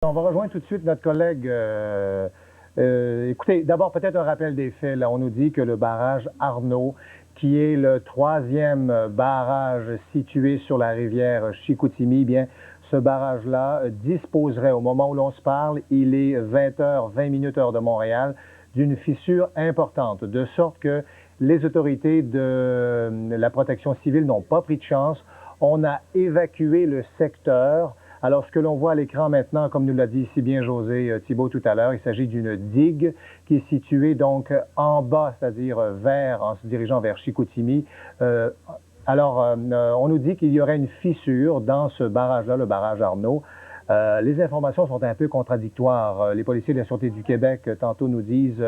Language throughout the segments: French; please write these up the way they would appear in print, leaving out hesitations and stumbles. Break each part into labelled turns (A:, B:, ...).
A: On va rejoindre tout de suite notre collègue. Écoutez, d'abord peut-être un rappel des faits. Là, on nous dit que le barrage Arnaud, qui est le troisième barrage situé sur la rivière Chicoutimi, bien, ce barrage-là disposerait, au moment où l'on se parle, il est 20h20 heure de Montréal, d'une fissure importante, de sorte que les autorités de la protection civile n'ont pas pris de chance. On a évacué le secteur. Alors, ce que l'on voit à l'écran maintenant, comme nous l'a dit si bien José Thibault tout à l'heure, il s'agit d'une digue qui est située donc en bas, c'est-à-dire en se dirigeant vers Chicoutimi. On nous dit qu'il y aurait une fissure dans ce barrage-là, le barrage Arnaud. Les informations sont un peu contradictoires. Les policiers de la Sûreté du Québec, tantôt, nous disent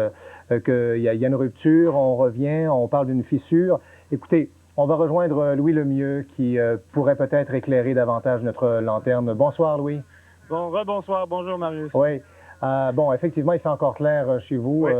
A: qu'il y a une rupture, on revient, on parle d'une fissure. Écoutez, on va rejoindre Louis Lemieux qui pourrait peut-être éclairer davantage notre lanterne. Bonsoir, Louis.
B: Bonsoir. Bonjour, Marius.
A: Oui. Effectivement, il fait encore clair chez vous,
B: oui.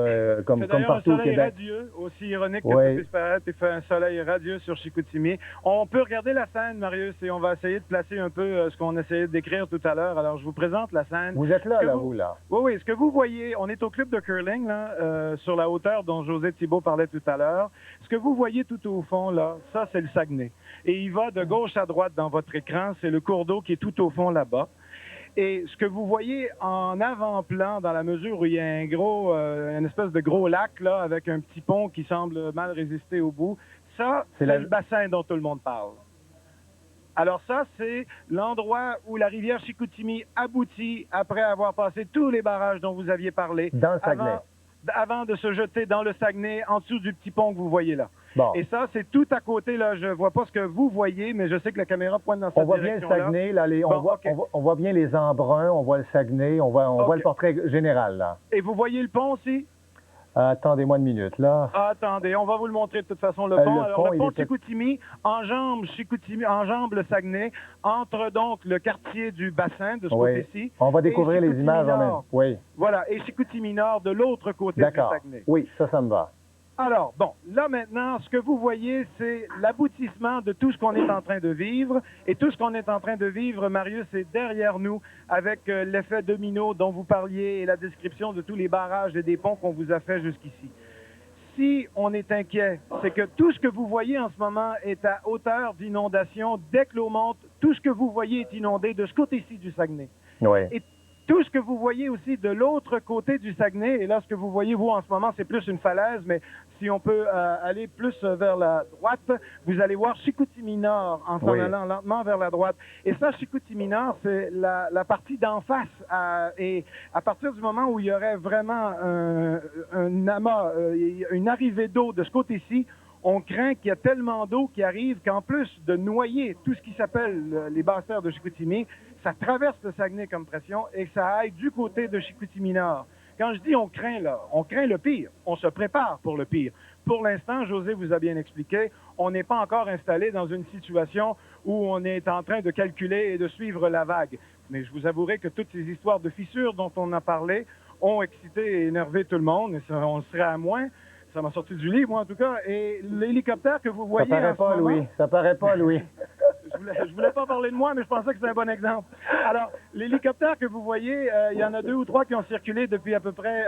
A: comme partout au Québec.
B: Radieux, aussi ironique que ça puisse paraître, il fait un soleil radieux sur Chicoutimi. On peut regarder la scène, Marius, et on va essayer de placer un peu ce qu'on essayait de décrire tout à l'heure. Alors, je vous présente la scène.
A: Vous êtes là, vous, là?
B: Oui. Ce que vous voyez, on est au club de curling, là, sur la hauteur dont José Thibault parlait tout à l'heure. Ce que vous voyez tout au fond, là, ça, c'est le Saguenay. Et il va de gauche à droite dans votre écran, c'est le cours d'eau qui est tout au fond là-bas. Et ce que vous voyez en avant-plan, dans la mesure où il y a une espèce de gros lac là, avec un petit pont qui semble mal résister au bout, ça, c'est le bassin dont tout le monde parle. Alors ça, c'est l'endroit où la rivière Chicoutimi aboutit après avoir passé tous les barrages dont vous aviez parlé.
A: Dans le Saguenay.
B: Avant de se jeter dans le Saguenay, en dessous du petit pont que vous voyez là.
A: Bon.
B: Et ça, c'est tout à côté, là. Je vois pas ce que vous voyez, mais je sais que la caméra pointe dans cette direction-là.
A: On voit bien le Saguenay, là. On voit bien les embruns, on voit le Saguenay, on voit le portrait général, là.
B: Et vous voyez le pont aussi?
A: Attendez-moi une minute, là.
B: Attendez, on va vous le montrer de toute façon, le pont. Alors, le pont de Chicoutimi enjambe le Saguenay, entre donc le quartier du bassin, de ce côté-ci.
A: On va découvrir les images en même. Oui.
B: Voilà, et Chicoutimi Nord de l'autre côté du Saguenay.
A: Oui, ça me va.
B: Alors, bon, là maintenant, ce que vous voyez, c'est l'aboutissement de tout ce qu'on est en train de vivre. Et tout ce qu'on est en train de vivre, Marius, c'est derrière nous, avec l'effet domino dont vous parliez et la description de tous les barrages et des ponts qu'on vous a fait jusqu'ici. Si on est inquiet, c'est que tout ce que vous voyez en ce moment est à hauteur d'inondation. Dès que l'eau monte, tout ce que vous voyez est inondé de ce côté-ci du Saguenay.
A: Oui.
B: Et tout ce que vous voyez aussi de l'autre côté du Saguenay, et là, ce que vous voyez, vous, en ce moment, c'est plus une falaise, mais si on peut aller plus vers la droite, vous allez voir Chicoutimi Nord en s'en allant lentement vers la droite. Et ça, Chicoutimi Nord, c'est la partie d'en face. Et à partir du moment où il y aurait vraiment un amas, une arrivée d'eau de ce côté-ci, on craint qu'il y a tellement d'eau qui arrive qu'en plus de noyer tout ce qui s'appelle les basses terres de Chicoutimi, ça traverse le Saguenay comme pression et que ça aille du côté de Chicoutimi Nord. Quand je dis on craint là, on craint le pire. On se prépare pour le pire. Pour l'instant, José vous a bien expliqué, on n'est pas encore installé dans une situation où on est en train de calculer et de suivre la vague. Mais je vous avouerai que toutes ces histoires de fissures dont on a parlé ont excité et énervé tout le monde, et ça, on le serait à moins. Ça m'a sorti du lit, moi, en tout cas. Et l'hélicoptère que vous voyez...
A: Ça paraît pas, Louis. Ça paraît pas, Louis.
B: Je voulais pas parler de moi, mais je pensais que c'était un bon exemple. Alors, l'hélicoptère que vous voyez, il y en a 2 ou 3 qui ont circulé depuis à peu près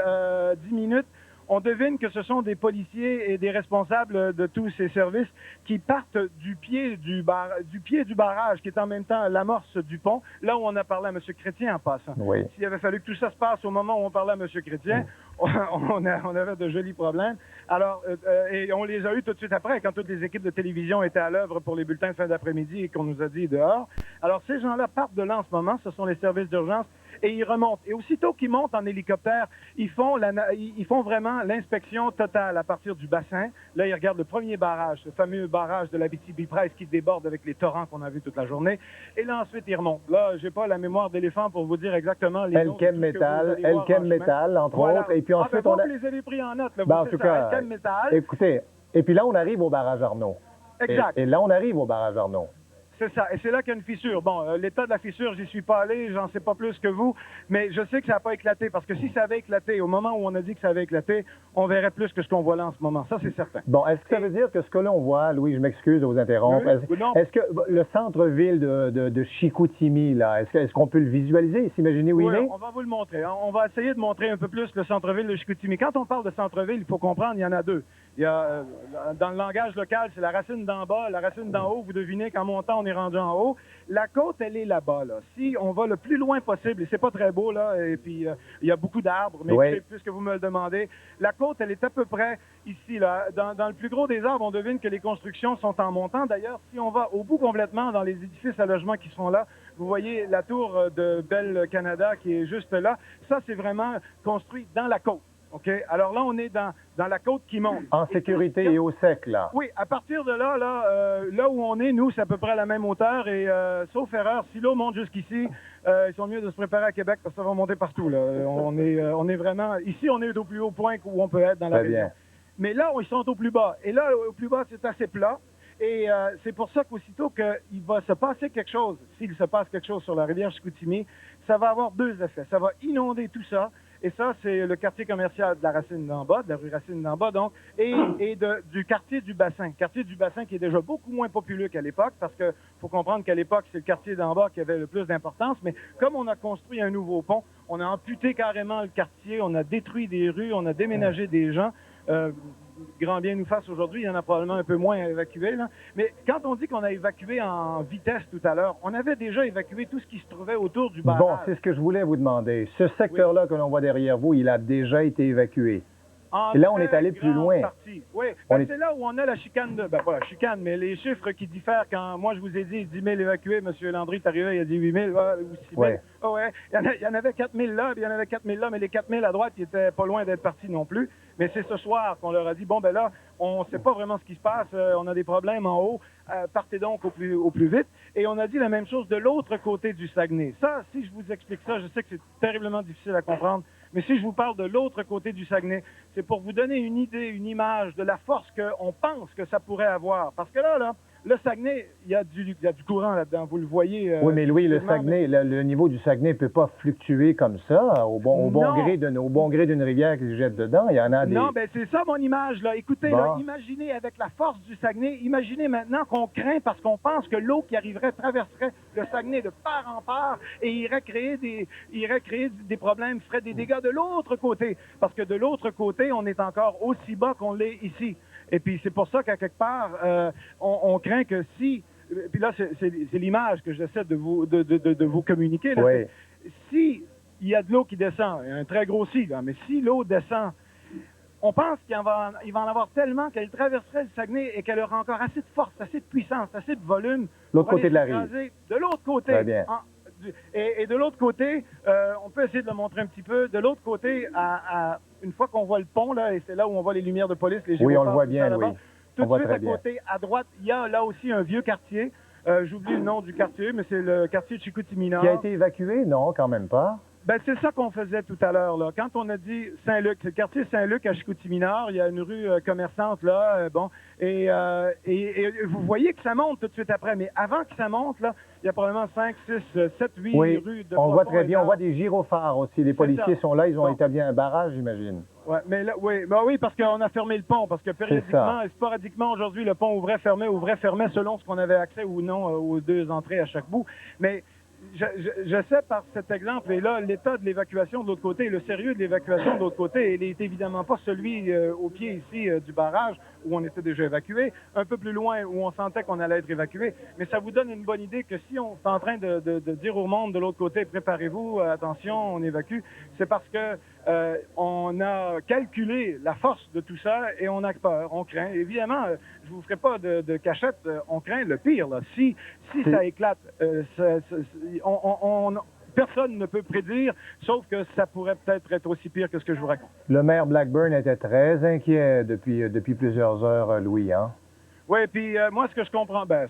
B: 10 minutes. On devine que ce sont des policiers et des responsables de tous ces services qui partent du pied du barrage, qui est en même temps l'amorce du pont, là où on a parlé à M. Chrétien en passant.
A: Oui.
B: S'il avait fallu que tout ça se passe au moment où on parlait à M. Chrétien, on avait de jolis problèmes. Alors, et on les a eus tout de suite après, quand toutes les équipes de télévision étaient à l'œuvre pour les bulletins de fin d'après-midi et qu'on nous a dit dehors. Alors, ces gens-là partent de là en ce moment, ce sont les services d'urgence, et ils remontent. Et aussitôt qu'ils montent en hélicoptère, ils font vraiment l'inspection totale à partir du bassin. Là, ils regardent le premier barrage, ce fameux barrage de l'Abitibi-Presse qui déborde avec les torrents qu'on a vus toute la journée. Et là, ensuite, ils remontent. Là, j'ai pas la mémoire d'éléphant pour vous dire exactement les noms.
A: Elkem Metal, entre autres. Et puis ensuite,
B: vous les avez pris en note. Là,
A: en tout cas,
B: Elkem Metal.
A: Écoutez, et puis là, on arrive au barrage Arnaud.
B: Exact.
A: Et là, on arrive au barrage Arnaud.
B: C'est ça, et c'est là qu'il y a une fissure. Bon, l'état de la fissure, j'y suis pas allé, j'en sais pas plus que vous, mais je sais que ça n'a pas éclaté, parce que si ça avait éclaté, au moment où on a dit que ça avait éclaté, on verrait plus que ce qu'on voit là en ce moment. Ça, c'est certain.
A: Bon, est-ce que ça veut dire que ce que l'on voit, Louis, je m'excuse de vous interrompre, est-ce que le centre-ville de Chicoutimi, là, est-ce qu'on peut le visualiser, s'imaginer où il est?
B: On va vous le montrer. On va essayer de montrer un peu plus le centre-ville de Chicoutimi. Quand on parle de centre-ville, il faut comprendre, il y en a deux. Il y a, dans le langage local, c'est la racine d'en bas, la racine d'en haut. Vous devinez qu'en montant, on est rendu en haut. La côte, elle est là-bas. Là. Si on va le plus loin possible, et c'est pas très beau, là, et puis il y a beaucoup d'arbres, mais
A: oui.
B: puisque vous me le demandez, la côte, elle est à peu près ici. Là. Dans le plus gros des arbres, on devine que les constructions sont en montant. D'ailleurs, si on va au bout complètement dans les édifices à logement qui sont là, vous voyez la tour de Bell Canada qui est juste là. Ça, c'est vraiment construit dans la côte. OK? Alors là, on est dans la côte qui monte.
A: En sécurité et au sec, là.
B: Oui, à partir de là, là où on est, nous, c'est à peu près à la même hauteur. Et sauf erreur, si l'eau monte jusqu'ici, ils sont mieux de se préparer à Québec parce que ça va monter partout. Là. On est vraiment... Ici, on est au plus haut point où on peut être dans la région. Bien. Mais là, ils sont au plus bas. Et là, au plus bas, c'est assez plat. Et c'est pour ça qu'aussitôt qu'il va se passer quelque chose, s'il se passe quelque chose sur la rivière Chicoutimi, ça va avoir deux effets. Ça va inonder tout ça. Et ça, c'est le quartier commercial de la Racine d'en bas, de la rue Racine d'en bas, donc, et du quartier du Bassin. Quartier du Bassin qui est déjà beaucoup moins populeux qu'à l'époque, parce que faut comprendre qu'à l'époque, c'est le quartier d'en bas qui avait le plus d'importance. Mais comme on a construit un nouveau pont, on a amputé carrément le quartier, on a détruit des rues, on a déménagé des gens. Grand bien nous fasse aujourd'hui, il y en a probablement un peu moins à évacuer. Là. Mais quand on dit qu'on a évacué en vitesse tout à l'heure, on avait déjà évacué tout ce qui se trouvait autour du barrage.
A: Bon, c'est ce que je voulais vous demander. Ce secteur-là que l'on voit derrière vous, il a déjà été évacué. Et là, on est allé plus loin.
B: Oui, c'est là où on a la chicane de... Ben, pas la chicane, mais les chiffres qui diffèrent quand moi, je vous ai dit 10 000 évacués, M. Landry est arrivé, il a dit 8 000 ou 6 000.
A: Ouais.
B: Oh, ouais. Il y en avait 4 000 là, puis il y en avait 4 000 là, mais les 4 000 à droite, ils étaient pas loin d'être partis non plus. Mais c'est ce soir qu'on leur a dit, bon, ben là, on ne sait pas vraiment ce qui se passe, on a des problèmes en haut, partez donc au plus vite. Et on a dit la même chose de l'autre côté du Saguenay. Ça, si je vous explique ça, je sais que c'est terriblement difficile à comprendre, mais si je vous parle de l'autre côté du Saguenay, c'est pour vous donner une idée, une image de la force qu'on pense que ça pourrait avoir. Parce que là, le Saguenay, il y a du courant là-dedans, vous le voyez.
A: Oui, mais Louis, le Saguenay, le niveau du Saguenay ne peut pas fluctuer comme ça, au bon gré d'une rivière qui se jette dedans. Il y en a des...
B: Non, ben c'est ça mon image, là. Écoutez, là, imaginez avec la force du Saguenay, imaginez maintenant qu'on craint parce qu'on pense que l'eau qui arriverait traverserait le Saguenay de part en part et irait créer des problèmes, ferait des dégâts de l'autre côté. Parce que de l'autre côté, on est encore aussi bas qu'on l'est ici. Et puis c'est pour ça qu'à quelque part, on craint que si... Puis là, c'est l'image que j'essaie de vous communiquer. Là,
A: oui.
B: Si il y a de l'eau qui descend, il y a un très gros si, là, mais si l'eau descend, on pense qu'il va en avoir tellement qu'elle traverserait le Saguenay et qu'elle aura encore assez de force, assez de puissance, assez de volume.
A: L'autre côté de la rive.
B: De l'autre côté.
A: Très bien.
B: Et de l'autre côté, on peut essayer de le montrer un petit peu, de l'autre côté, une fois qu'on voit le pont, là, et c'est là où on voit les lumières de police, les
A: oui, on le voit bien, oui.
B: Tout de suite à côté, à droite, il y a là aussi un vieux quartier. J'oublie le nom du quartier, mais c'est le quartier de Chicoutimi-Nord.
A: Qui a été évacué? Non, quand même pas.
B: Ben, c'est ça qu'on faisait tout à l'heure, là. Quand on a dit Saint-Luc, c'est le quartier Saint-Luc à Chicoutimi-Nord, il y a une rue commerçante, là, et vous voyez que ça monte tout de suite après, mais avant que ça monte, là, il y a probablement 5, 6, 7, 8 rues de...
A: On voit très bien, on voit des gyrophares aussi, les policiers sont là, ils ont établi un barrage, j'imagine.
B: Ouais, mais là, oui, parce qu'on a fermé le pont, parce que périodiquement et sporadiquement, aujourd'hui, le pont ouvrait, fermait, selon ce qu'on avait accès ou non aux deux entrées à chaque bout, mais... Je sais par cet exemple, et là, l'état de l'évacuation de l'autre côté, le sérieux de l'évacuation de l'autre côté, il n'est évidemment pas celui au pied ici du barrage où on était déjà évacué, un peu plus loin où on sentait qu'on allait être évacué, mais ça vous donne une bonne idée que si on est en train de dire au monde de l'autre côté, préparez-vous, attention, on évacue, c'est parce que on a calculé la force de tout ça et on a peur, on craint. Évidemment, je vous ferai pas de cachette, on craint le pire. Là. Si ça éclate, personne ne peut prédire, sauf que ça pourrait peut-être être aussi pire que ce que je vous raconte.
A: Le maire Blackburn était très inquiet depuis plusieurs heures, Louis, hein?
B: Oui, puis moi, ce que je comprends pas,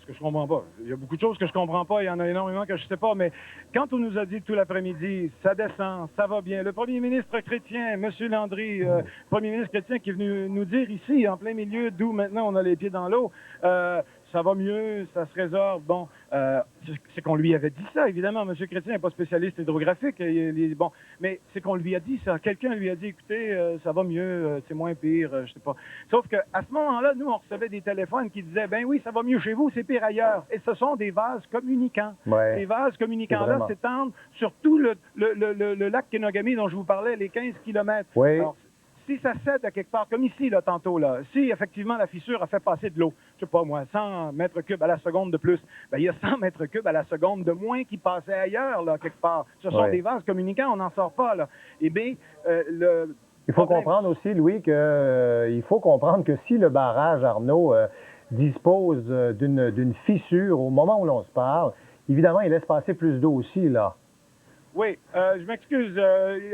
B: il y a beaucoup de choses que je comprends pas, il y en a énormément que je sais pas, mais quand on nous a dit tout l'après-midi, ça descend, ça va bien, le premier ministre chrétien, M. Landry, premier ministre chrétien qui est venu nous dire ici, en plein milieu, d'où maintenant on a les pieds dans l'eau, ça va mieux, ça se résorbe. Bon, c'est qu'on lui avait dit ça, évidemment. M. Chrétien n'est pas spécialiste hydrographique. Bon, mais c'est qu'on lui a dit ça. Quelqu'un lui a dit, écoutez, ça va mieux, c'est moins pire, je sais pas. Sauf qu'à ce moment-là, nous, on recevait des téléphones qui disaient, ben oui, ça va mieux chez vous, c'est pire ailleurs. Et ce sont des vases communicants.
A: Ouais.
B: Ces vases communicants-là s'étendent sur tout le lac Kenogami dont je vous parlais, les 15 kilomètres.
A: Oui.
B: Alors, si ça cède à quelque part, comme ici, là, tantôt, là, si effectivement la fissure a fait passer de l'eau, je sais pas moi, 100 mètres cubes à la seconde de plus, ben, il y a 100 mètres cubes à la seconde de moins qui passaient ailleurs, là, quelque part. Ce sont des vases communicants, on n'en sort pas, là. Eh bien,
A: il faut comprendre aussi, Louis, il faut comprendre que si le barrage Arnaud dispose d'une fissure au moment où l'on se parle, évidemment, il laisse passer plus d'eau aussi, là.
B: Oui, je m'excuse.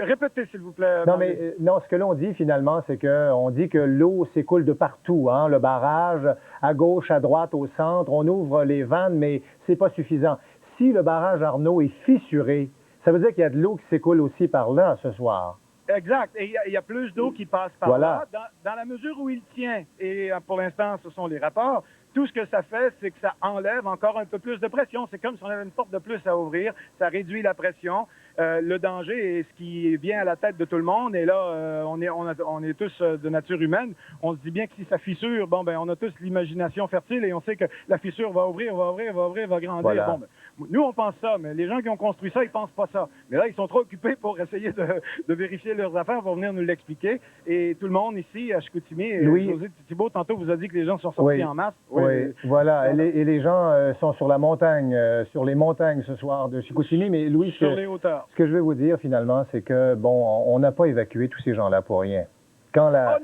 B: Répétez, s'il vous plaît.
A: Non, mais non, ce que l'on dit finalement, c'est qu'on dit que l'eau s'écoule de partout. Hein? Le barrage, à gauche, à droite, au centre, on ouvre les vannes, mais c'est pas suffisant. Si le barrage Arnaud est fissuré, ça veut dire qu'il y a de l'eau qui s'écoule aussi par là ce soir.
B: Exact. Et il y a plus d'eau qui passe par là, dans la mesure où il tient. Et pour l'instant, ce sont les rapports. Tout ce que ça fait, c'est que ça enlève encore un peu plus de pression. C'est comme si on avait une porte de plus à ouvrir. Ça réduit la pression. Le danger est ce qui vient à la tête de tout le monde. Et là, on est tous de nature humaine. On se dit bien que si ça fissure, bon, ben, on a tous l'imagination fertile et on sait que la fissure va ouvrir, va grandir.
A: Voilà.
B: Bon, ben, nous, on pense ça, mais les gens qui ont construit ça, ils pensent pas ça. Mais là, ils sont trop occupés pour essayer de vérifier leurs affaires pour venir nous l'expliquer. Et tout le monde ici, à Chicoutimi, José Thibault, tantôt, vous a dit que les gens sont sortis en masse.
A: Oui, voilà. Et les gens sont sur la montagne, sur les montagnes ce soir de Chicoutimi. Mais Louis,
B: sur les hauteurs.
A: Ce que je veux vous dire finalement, c'est que, bon, on n'a pas évacué tous ces gens-là pour rien. Quand la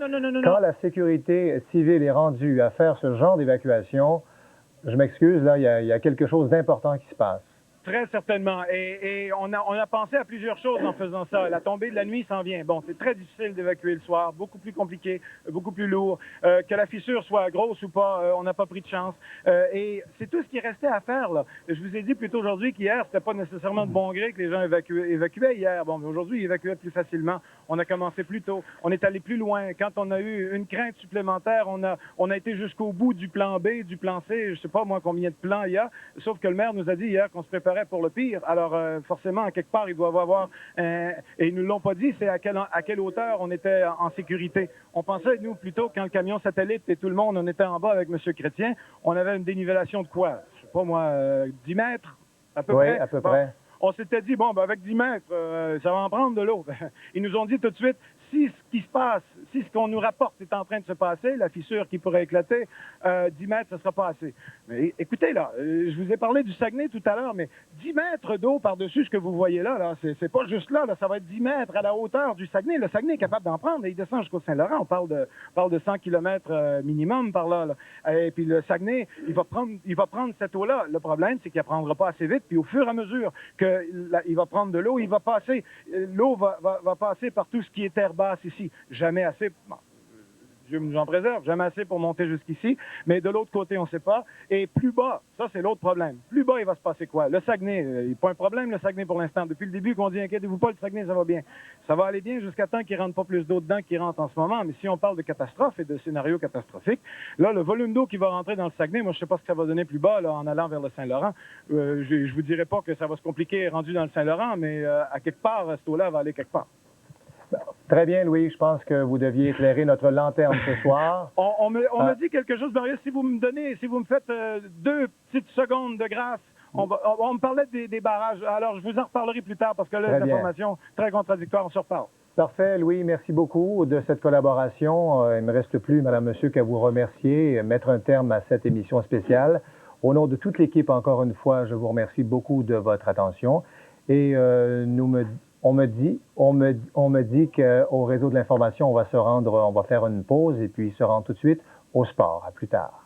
A: sécurité civile est rendue à faire ce genre d'évacuation, je m'excuse, là, il y a quelque chose d'important qui se passe.
B: Très certainement. Et on a pensé à plusieurs choses en faisant ça. La tombée de la nuit s'en vient. Bon, c'est très difficile d'évacuer le soir, beaucoup plus compliqué, beaucoup plus lourd. Que la fissure soit grosse ou pas, on n'a pas pris de chance. Et c'est tout ce qui restait à faire, là. Je vous ai dit plus tôt aujourd'hui qu'hier, c'était pas nécessairement de bon gré que les gens évacuaient hier. Bon, mais aujourd'hui, ils évacuaient plus facilement. On a commencé plus tôt. On est allé plus loin. Quand on a eu une crainte supplémentaire, on a été jusqu'au bout du plan B, du plan C. Je sais pas, moi, combien de plans il y a. Sauf que le maire nous a dit hier qu'on se préparait pour le pire. Alors, forcément, à quelque part, ils doivent avoir... et ils ne nous l'ont pas dit, c'est à quelle hauteur on était en sécurité. On pensait, nous, plutôt, quand le camion satellite et tout le monde, on était en bas avec M. Chrétien, on avait une dénivellation de quoi? Je sais pas, moi, 10 mètres, à peu près?
A: Oui, à peu près.
B: On s'était dit, bon, ben, avec 10 mètres, ça va en prendre de l'eau. Ils nous ont dit tout de suite, si ce qui se passe, si ce qu'on nous rapporte est en train de se passer, la fissure qui pourrait éclater, 10 mètres, ce ne sera pas assez. Mais écoutez, là, je vous ai parlé du Saguenay tout à l'heure, mais 10 mètres d'eau par-dessus ce que vous voyez là, c'est pas juste là, ça va être 10 mètres à la hauteur du Saguenay. Le Saguenay est capable d'en prendre et il descend jusqu'au Saint-Laurent. On parle de 100 km minimum par là. Et puis le Saguenay, il va prendre cette eau-là. Le problème, c'est qu'il ne prendra pas assez vite, puis au fur et à mesure qu'il va prendre de l'eau, il va passer, l'eau va passer par tout ce qui est terre basse ici. Jamais assez, bon, Dieu nous en préserve, jamais assez pour monter jusqu'ici, mais de l'autre côté, on ne sait pas. Et plus bas, ça c'est l'autre problème. Plus bas, il va se passer quoi? Le Saguenay, il n'y a pas un problème, le Saguenay pour l'instant. Depuis le début qu'on dit, inquiétez-vous pas, le Saguenay, ça va bien. Ça va aller bien jusqu'à temps qu'il ne rentre pas plus d'eau dedans qu'il rentre en ce moment. Mais si on parle de catastrophe et de scénario catastrophique, là, le volume d'eau qui va rentrer dans le Saguenay, moi, je ne sais pas ce que ça va donner plus bas, là, en allant vers le Saint-Laurent. Je vous dirais pas que ça va se compliquer rendu dans le Saint-Laurent, mais à quelque part, cette eau-là va aller quelque part.
A: Très bien, Louis. Je pense que vous deviez éclairer notre lanterne ce soir.
B: On me dit quelque chose, Marius. Si vous me faites 2 petites secondes de grâce, on me parlait des barrages. Alors, je vous en reparlerai plus tard parce que là, l'information très contradictoire. On se reparle.
A: Parfait, Louis. Merci beaucoup de cette collaboration. Il ne me reste plus, Madame, Monsieur, qu'à vous remercier et mettre un terme à cette émission spéciale. Au nom de toute l'équipe, encore une fois, je vous remercie beaucoup de votre attention. Et on me dit qu'au réseau de l'information, on va faire une pause et puis se rendre tout de suite au sport. À plus tard.